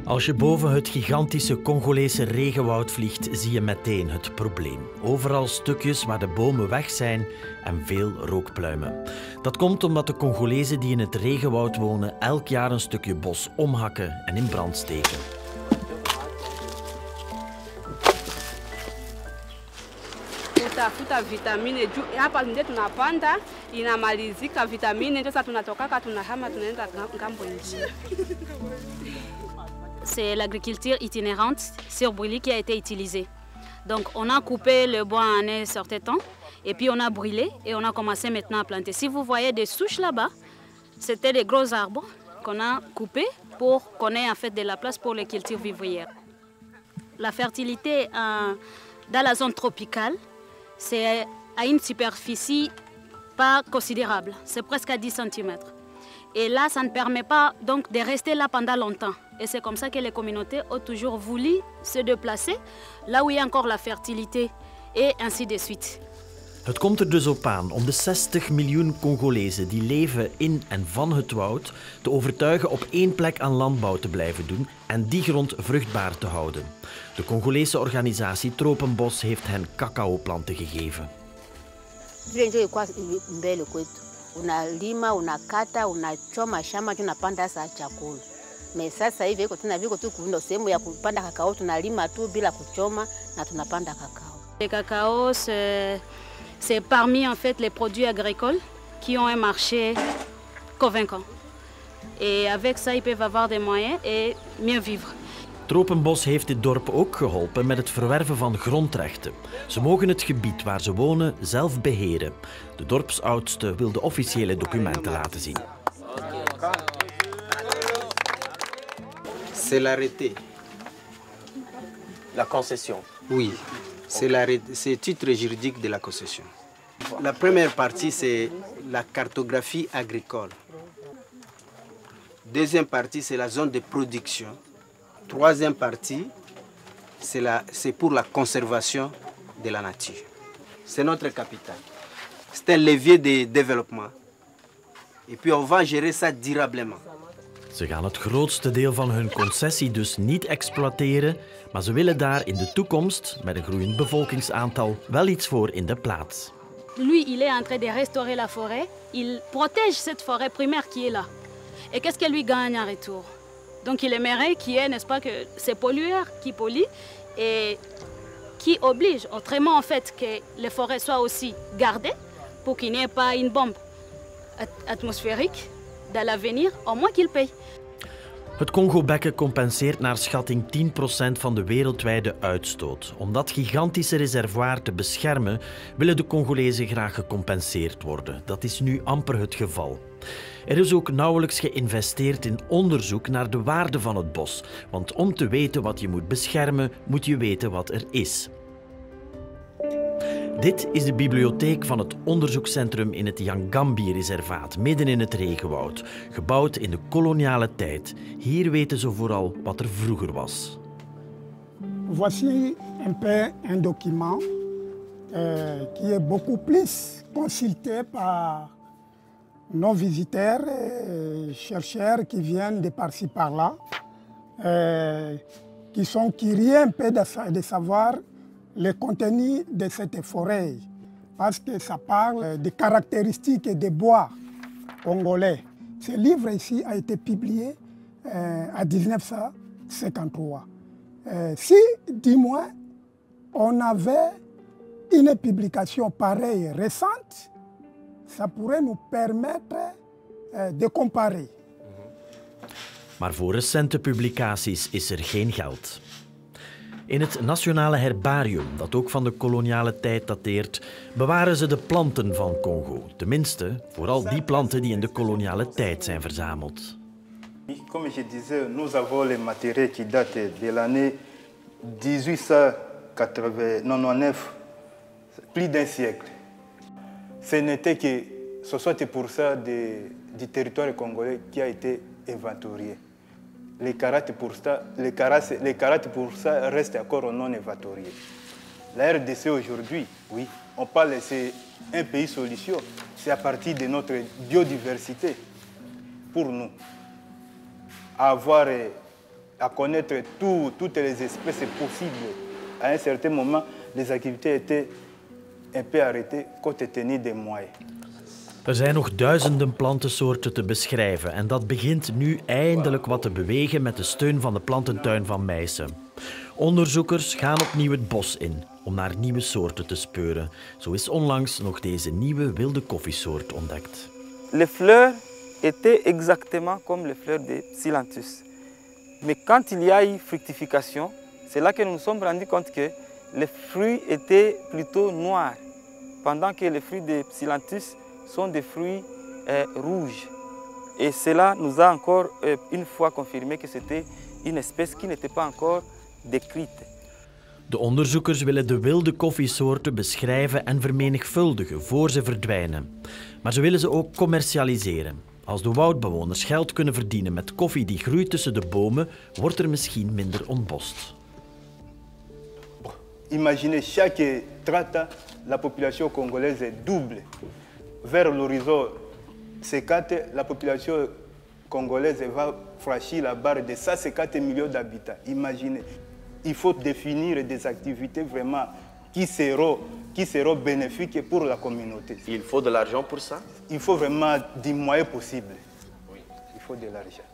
Als je boven het gigantische Congolese regenwoud vliegt, zie je meteen het probleem. Overal stukjes waar de bomen weg zijn en veel rookpluimen. Dat komt omdat de Congolezen die in het regenwoud wonen elk jaar een stukje bos omhakken en in brand steken. Tafuta vitamine juu hapa ndio tunapanda inamalizika vitamine ndio sasa tunatokaka tunahama tunaenda ngambo nyingine. C'est l'agriculture itinérante sur brûlis qui a été utilisée. Donc on a coupé le bois en un certain temps et puis on a brûlé et on a commencé maintenant à planter. Si vous voyez des souches là-bas, c'était des gros arbres qu'on a coupés pour qu'on ait en fait de la place pour les cultures vivrières. La fertilité dans la zone tropicale, c'est à une superficie pas considérable, c'est presque à 10 cm. Et là, ça ne permet pas donc de rester là pendant longtemps. Et c'est comme ça que les communautés ont toujours voulu se déplacer là où il y a encore la fertilité et ainsi de suite. Het komt er dus op aan om de 60 miljoen Congolezen die leven in en van het woud te overtuigen op één plek aan landbouw te blijven doen en die grond vruchtbaar te houden. De Congolese organisatie Tropenbos heeft hen cacaoplanten gegeven. Unalima, unakata, unachoma shamba, tunapanda saa chakula. Mais sasa hivi viko tu kuunda sehemu ya kupanda kakao, tunalima tu bila kuchoma na tunapanda kakao. Le cacao, c'est parmi en fait les produits agricoles qui ont un marché convaincant. Et avec ça, ils peuvent avoir des moyens et mieux vivre. Tropenbos heeft dit dorp ook geholpen met het verwerven van grondrechten. Ze mogen het gebied waar ze wonen zelf beheren. De dorpsoudste wil de officiële documenten laten zien. C'est l'arrêté. La concession. Oui, c'est le titre juridique de la concession. La première partie, c'est la cartographie agricole. Deuxième partie, c'est la zone de production. Troisième partie, c'est pour la conservation de la nature. C'est notre capital. C'est un levier de développement. Et puis on va gérer ça durablement. Ze gaan het grootste deel van hun concessie dus niet exploiteren, maar ze willen daar in de toekomst, met een groeiend bevolkingsaantal, wel iets voor in de plaats. Lui, il est en train de restaurer la forêt. Il protège cette forêt primaire qui est là. Et qu'est-ce qu'elle lui gagne en retour? Donc il aimerait qu'il y ait, n'est-ce pas, que ces pollueurs qui polluent et qui obligent autrement en fait que les forêts soient aussi gardées pour qu'il n'y ait pas une bombe atmosphérique dans l'avenir, au moins qu'il paye. Het Congo-bekken compenseert naar schatting 10% van de wereldwijde uitstoot. Om dat gigantische reservoir te beschermen, willen de Congolezen graag gecompenseerd worden. Dat is nu amper het geval. Er is ook nauwelijks geïnvesteerd in onderzoek naar de waarde van het bos. Want om te weten wat je moet beschermen, moet je weten wat er is. Dit is de bibliotheek van het onderzoekscentrum in het Yangambi-reservaat, midden in het regenwoud. Gebouwd in de koloniale tijd. Hier weten ze vooral wat er vroeger was. Voici un peu un document qui est beaucoup plus consulté par nos visiteurs et chercheurs qui viennent de par-ci par-là, qui sont curieux un peu de savoir le contenu de cette forêt, parce que ça parle des caractéristiques des bois congolais. Ce livre ici a été publié en 1953. Si, dis-moi, on avait une publication pareille récente, ça pourrait nous permettre de comparer. Maar voor recente publicaties is er geen geld. In het Nationale Herbarium, dat ook van de koloniale tijd dateert, bewaren ze de planten van Congo. Tenminste, vooral die planten die in de koloniale tijd zijn verzameld. Comme je disais, nous avons les matériaux qui datent de l'année 1899, plus d'un siècle. Ce n'était que 60% du territoire congolais qui a été inventorié. Les 40% restent encore non inventoriés. La RDC aujourd'hui, oui, on parle, c'est un pays solution. C'est à partir de notre biodiversité. Pour nous, avoir à connaître toutes les espèces possibles. À un certain moment, les activités étaient un peu arrêtées compte tenu des moyens. Er zijn nog duizenden plantensoorten te beschrijven en dat begint nu eindelijk wat te bewegen met de steun van de plantentuin van Meissen. Onderzoekers gaan opnieuw het bos in om naar nieuwe soorten te speuren. Zo is onlangs nog deze nieuwe wilde koffiesoort ontdekt. Les fleurs étaient exactement comme les fleurs de Psylanthus. Mais quand il y a eu fructification, c'est là que nous nous sommes rendus compte que les fruits étaient plutôt noirs, pendant que les fruits de Psylanthus sont des fruits rouges. Et cela nous a encore une fois confirmé que c'était une espèce qui n'était pas encore décrite. De onderzoekers willen de wilde koffiesoorten beschrijven en vermenigvuldigen voor ze verdwijnen. Maar ze willen ze ook commercialiseren. Als de woudbewoners geld kunnen verdienen met koffie die groeit tussen de bomen, wordt er misschien minder ontbost. Imaginez, chaque 30 ans, la population congolaise double. Vers l'horizon C4, la population congolaise va franchir la barre de 150 millions d'habitants. Imaginez, il faut définir des activités vraiment qui seront bénéfiques pour la communauté. Il faut de l'argent pour ça? Il faut vraiment des moyens possibles. Oui. Il faut de l'argent.